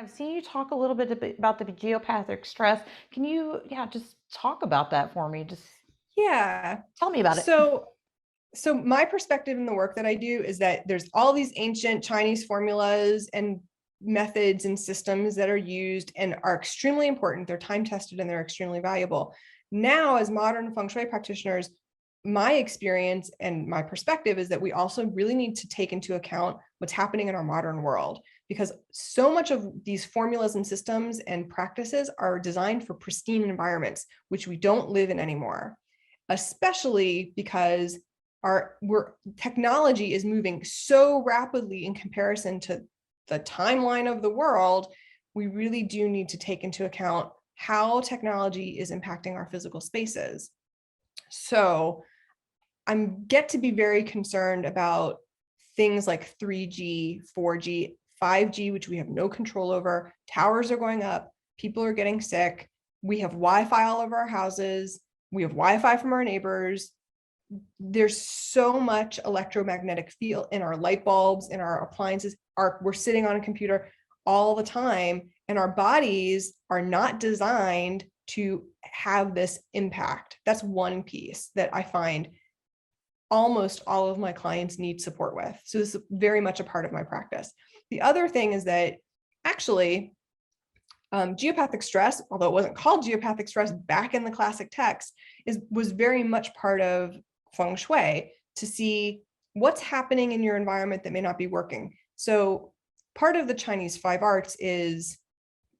I've seen you talk a little bit about the geopathic stress. Can you, yeah, just talk about that for me? Just Yeah. tell me about it. So so my perspective in the work that I do is that there's all these ancient Chinese formulas and methods and systems that are used and are extremely important. They're time tested and they're extremely valuable. Now, as modern Feng Shui practitioners, my experience and my perspective is that we also really need to take into account what's happening in our modern world, because so much of these formulas and systems and practices are designed for pristine environments, which we don't live in anymore, especially because technology is moving so rapidly in comparison to the timeline of the world. We really do need to take into account how technology is impacting our physical spaces. So I'm get to be very concerned about things like 3G, 4G, 5G, which we have no control over. Towers are going up, people are getting sick. We have Wi-Fi all over our houses. We have Wi-Fi from our neighbors. There's so much electromagnetic field in our light bulbs, in our appliances. We're sitting on a computer all the time, and our bodies are not designed to have this impact. That's one piece that I find almost all of my clients need support with. So this is very much a part of my practice. The other thing is that actually geopathic stress, although it wasn't called geopathic stress back in the classic text, was very much part of Feng Shui to see what's happening in your environment that may not be working. So part of the Chinese five arts is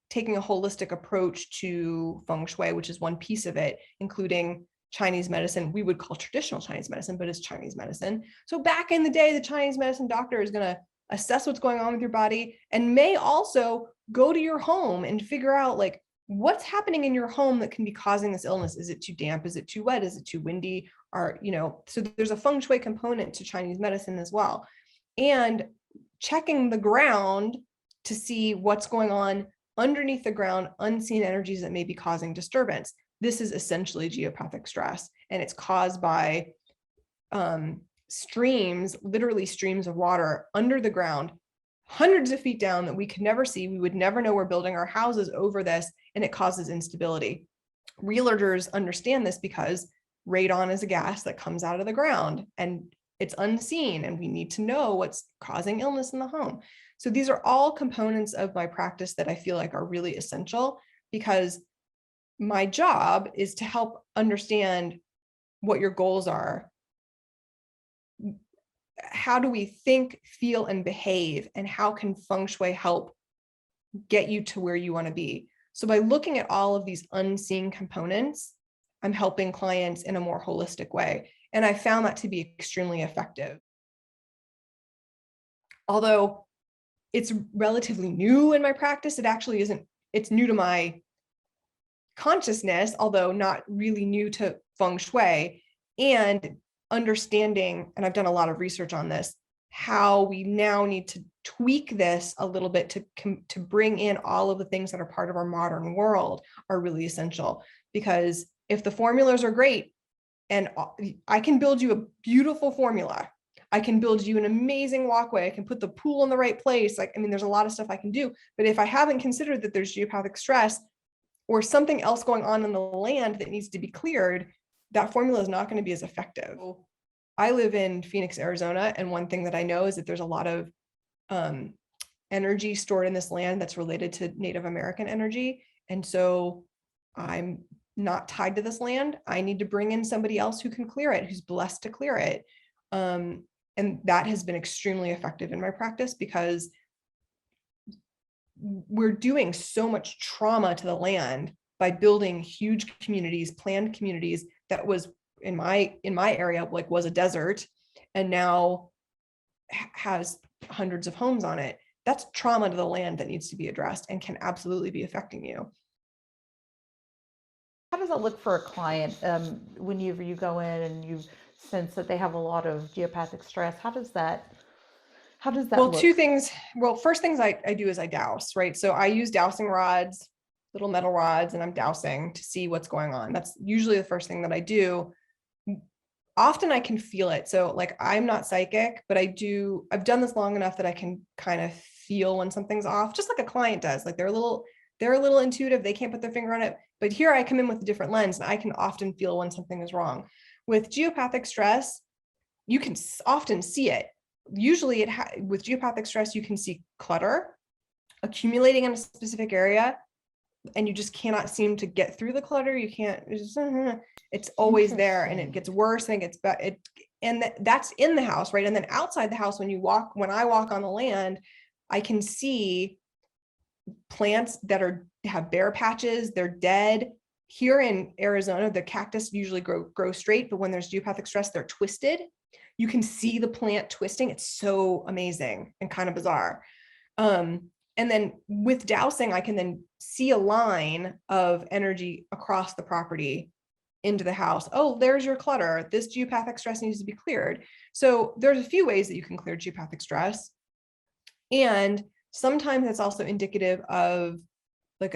taking a holistic approach to Feng Shui, which is one piece of it, including Chinese medicine. We would call traditional Chinese medicine, but it's Chinese medicine. So back in the day, the Chinese medicine doctor is going to assess what's going on with your body and may also go to your home and figure out like what's happening in your home that can be causing this illness. Is it too damp? Is it too wet? Is it too windy? Or, so there's a Feng Shui component to Chinese medicine as well. And checking the ground to see what's going on underneath the ground, unseen energies that may be causing disturbance. This is essentially geopathic stress, and it's caused by streams, literally streams of water under the ground, hundreds of feet down that we could never see. We would never know we're building our houses over this, and it causes instability. Realtors understand this because radon is a gas that comes out of the ground and it's unseen, and we need to know what's causing illness in the home. So these are all components of my practice that I feel like are really essential, because my job is to help understand what your goals are. How do we think, feel, and behave? And how can Feng Shui help get you to where you want to be? So by looking at all of these unseen components, I'm helping clients in a more holistic way. And I found that to be extremely effective. Although it's relatively new in my practice, it actually isn't, it's new to my consciousness, although not really new to Feng Shui, and understanding, and I've done a lot of research on this, how we now need to tweak this a little bit to bring in all of the things that are part of our modern world are really essential. Because if the formulas are great, and I can build you a beautiful formula, I can build you an amazing walkway, I can put the pool in the right place, like, I mean, there's a lot of stuff I can do, but if I haven't considered that there's geopathic stress or something else going on in the land that needs to be cleared, that formula is not going to be as effective. I live in Phoenix, Arizona, and one thing that I know is that there's a lot of energy stored in this land that's related to Native American energy. And so I'm not tied to this land. I need to bring in somebody else who can clear it, who's blessed to clear it. And that has been extremely effective in my practice, because we're doing so much trauma to the land by building huge communities, planned communities that was in my area, like, was a desert and now has hundreds of homes on it. That's trauma to the land that needs to be addressed and can absolutely be affecting you. How does that look for a client whenever you go in and you sense that they have a lot of geopathic stress? How does that Well, look? two things. Well, first things I do is I douse, right? So I use dowsing rods, little metal rods, and I'm dousing to see what's going on. That's usually the first thing that I do. Often I can feel it. So like, I'm not psychic, but I've done this long enough that I can kind of feel when something's off, just like a client does. Like they're a little intuitive. They can't put their finger on it. But here I come in with a different lens and I can often feel when something is wrong. With geopathic stress, you can often see it. Usually with geopathic stress, you can see clutter accumulating in a specific area and you just cannot seem to get through the clutter. You can't, it's always there and it gets worse and it gets better. And that's in the house, right? And then outside the house, when I walk on the land, I can see plants that have bare patches, they're dead. Here in Arizona, the cactus usually grow straight, but when there's geopathic stress, they're twisted. You can see the plant twisting. It's so amazing and kind of bizarre. And then with dowsing, I can then see a line of energy across the property into the house. Oh, there's your clutter. This geopathic stress needs to be cleared. So there's a few ways that you can clear geopathic stress. And sometimes it's also indicative of like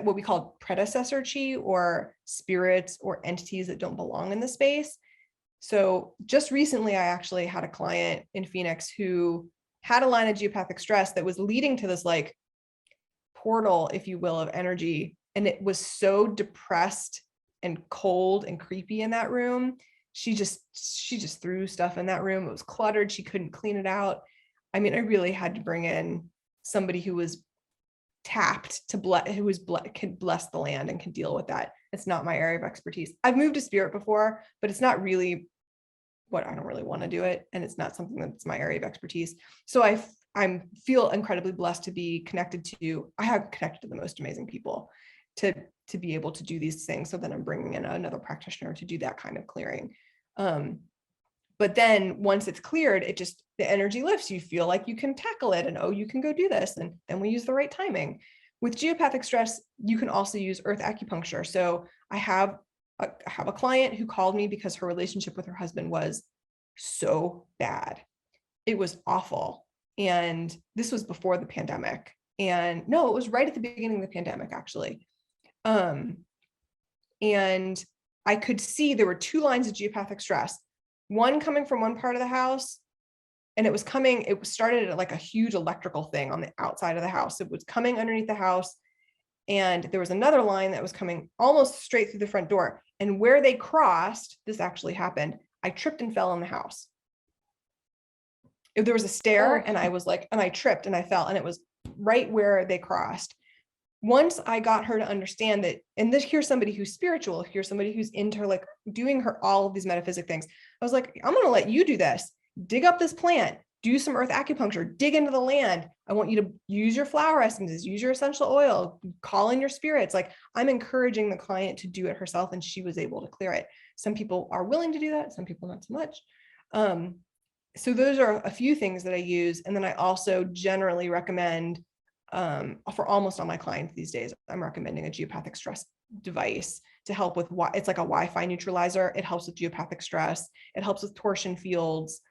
what we call predecessor chi, or spirits or entities that don't belong in the space. So just recently, I actually had a client in Phoenix who had a line of geopathic stress that was leading to this like portal, if you will, of energy. And it was so depressed and cold and creepy in that room. She just threw stuff in that room. It was cluttered. She couldn't clean it out. I mean, I really had to bring in somebody who was tapped to could bless the land and can deal with that. It's not my area of expertise. I've moved to spirit before, but it's not really what I don't really want to do it. And it's not something that's my area of expertise. So I feel incredibly blessed to be connected to, I have connected to the most amazing people to be able to do these things. So then I'm bringing in another practitioner to do that kind of clearing. But then once it's cleared, the energy lifts. You feel like you can tackle it and, oh, you can go do this. And then we use the right timing. With geopathic stress, you can also use earth acupuncture. So I have a client who called me because her relationship with her husband was so bad. It was awful. And this was before the pandemic. And no, it was right at the beginning of the pandemic, actually. And I could see there were two lines of geopathic stress, one coming from one part of the house. And it started at like a huge electrical thing on the outside of the house. It was coming underneath the house. And there was another line that was coming almost straight through the front door. And where they crossed, this actually happened. I tripped and fell in the house. If there was a stair and I tripped and I fell, and it was right where they crossed. Once I got her to understand that, and here's somebody who's spiritual, here's somebody who's into like doing all of these metaphysic things. I was like, I'm going to let you do this. Dig up this plant, do some earth acupuncture, dig into the land. I want you to use your flower essences, use your essential oil, call in your spirits. Like, I'm encouraging the client to do it herself, and she was able to clear it. Some people are willing to do that, some people not so much. So those are a few things that I use. And then I also generally recommend, for almost all my clients these days, I'm recommending a geopathic stress device to help with it's like a Wi-Fi neutralizer. It helps with geopathic stress. It helps with torsion fields.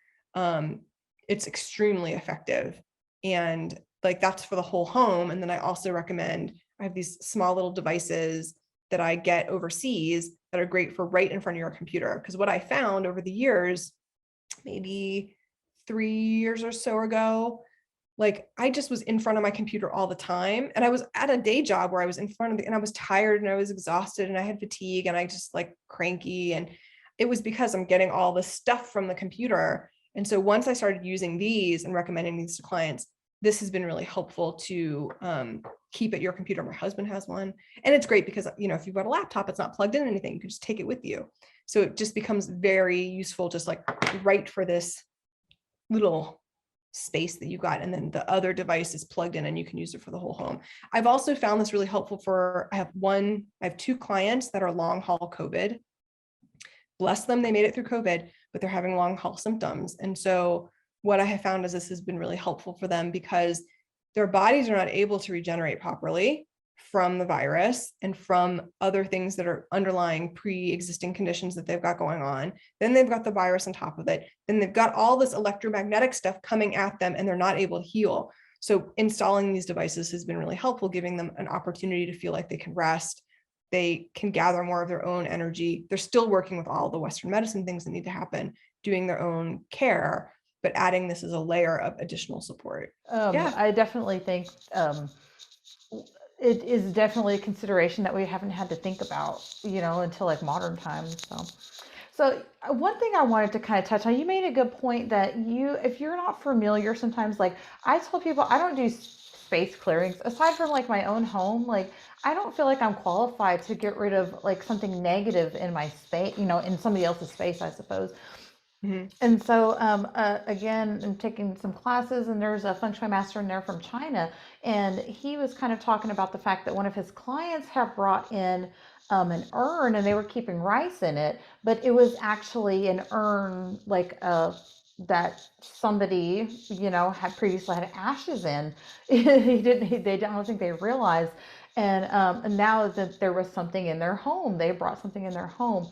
It's extremely effective. And like, that's for the whole home. And then I also recommend, I have these small little devices that I get overseas that are great for right in front of your computer. Because what I found over the years, maybe 3 years or so ago, like, I just was in front of my computer all the time. And I was at a day job where I was in front of and I was tired and I was exhausted and I had fatigue and I just like cranky. And it was because I'm getting all this stuff from the computer. And so once I started using these and recommending these to clients, this has been really helpful to keep at your computer. My husband has one. And it's great because, you know, if you've got a laptop, it's not plugged in anything, you can just take it with you. So it just becomes very useful, just like right for this little space that you got. And then the other device is plugged in and you can use it for the whole home. I've also found this really helpful I have 2 clients that are long haul COVID. Bless them, they made it through COVID, but they're having long haul symptoms. And so what I have found is this has been really helpful for them because their bodies are not able to regenerate properly from the virus and from other things that are underlying pre-existing conditions that they've got going on. Then they've got the virus on top of it. Then they've got all this electromagnetic stuff coming at them and they're not able to heal. So installing these devices has been really helpful, giving them an opportunity to feel like they can rest. They can gather more of their own energy. They're still working with all the Western medicine things that need to happen, doing their own care, but adding this as a layer of additional support. Yeah. I definitely think it is definitely a consideration that we haven't had to think about, until like modern times. So one thing I wanted to kind of touch on, you made a good point that if you're not familiar, sometimes like I tell people I don't do space clearings aside from like my own home. Like I don't feel like I'm qualified to get rid of like something negative in my space, in somebody else's space, I suppose. Mm-hmm. And so, again, I'm taking some classes, and there's a Feng Shui master in there from China, and he was kind of talking about the fact that one of his clients had brought in an urn, and they were keeping rice in it, but it was actually an urn like that somebody had previously had ashes in. They don't think they realized, and now that there was something in their home, they brought something in their home,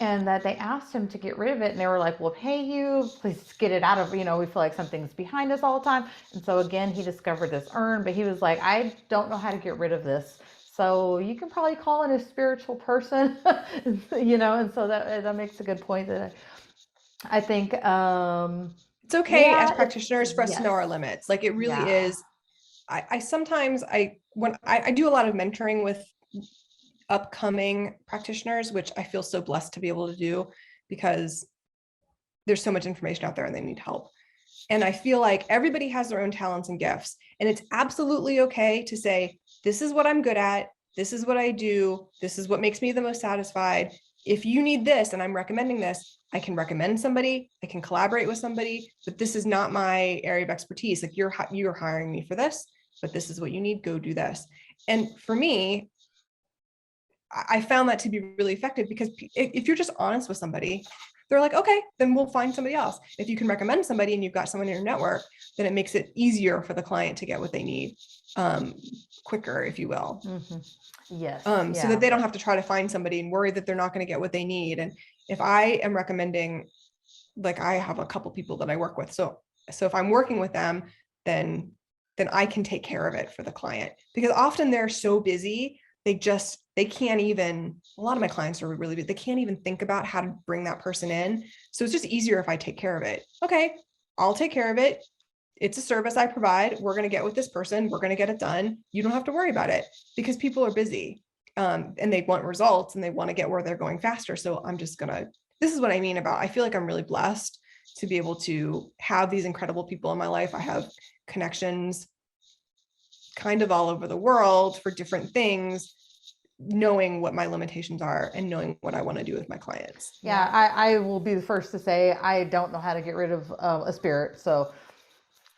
and that they asked him to get rid of it, and they were like, we'll pay you, please get it out of, we feel like something's behind us all the time. And so again, he discovered this urn, but he was like, I don't know how to get rid of this, so you can probably call in a spiritual person. And so that makes a good point that I think it's okay as yeah, practitioners for us to know yes, our limits. Like it really yeah, is. I sometimes when I do a lot of mentoring with upcoming practitioners, which I feel so blessed to be able to do because there's so much information out there and they need help. And I feel like everybody has their own talents and gifts. And it's absolutely okay to say, this is what I'm good at. This is what I do. This is what makes me the most satisfied. If you need this and I'm recommending this, I can recommend somebody, I can collaborate with somebody, but this is not my area of expertise. Like you're hiring me for this, but this is what you need, go do this. And for me, I found that to be really effective because if you're just honest with somebody, they're like, okay, then we'll find somebody else. If you can recommend somebody and you've got someone in your network, then it makes it easier for the client to get what they need quicker, if you will. mm-hmm. Yes, so that they don't have to try to find somebody and worry that they're not going to get what they need. And if I am recommending, like I have a couple people that I work with. So if I'm working with them, then I can take care of it for the client, because often they're so busy. They can't even, a lot of my clients are really busy. They can't even think about how to bring that person in. So it's just easier if I take care of it. Okay, I'll take care of it. It's a service I provide. We're going to get with this person. We're going to get it done. You don't have to worry about it, because people are busy and they want results and they want to get where they're going faster. So this is what I mean about, I feel like I'm really blessed to be able to have these incredible people in my life. I have connections kind of all over the world for different things, knowing what my limitations are and knowing what I want to do with my clients. Yeah, I will be the first to say I don't know how to get rid of a spirit, so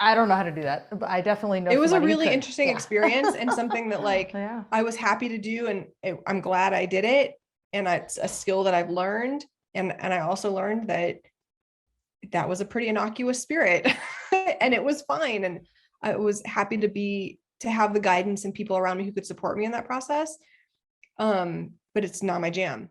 I don't know how to do that, but I definitely know it was a somebody who really could. interesting Yeah. experience and something that Yeah. I was happy to do, and I'm glad I did it. And it's a skill that I've learned. And I also learned that was a pretty innocuous spirit and it was fine. And I was happy to have the guidance and people around me who could support me in that process. But it's not my jam.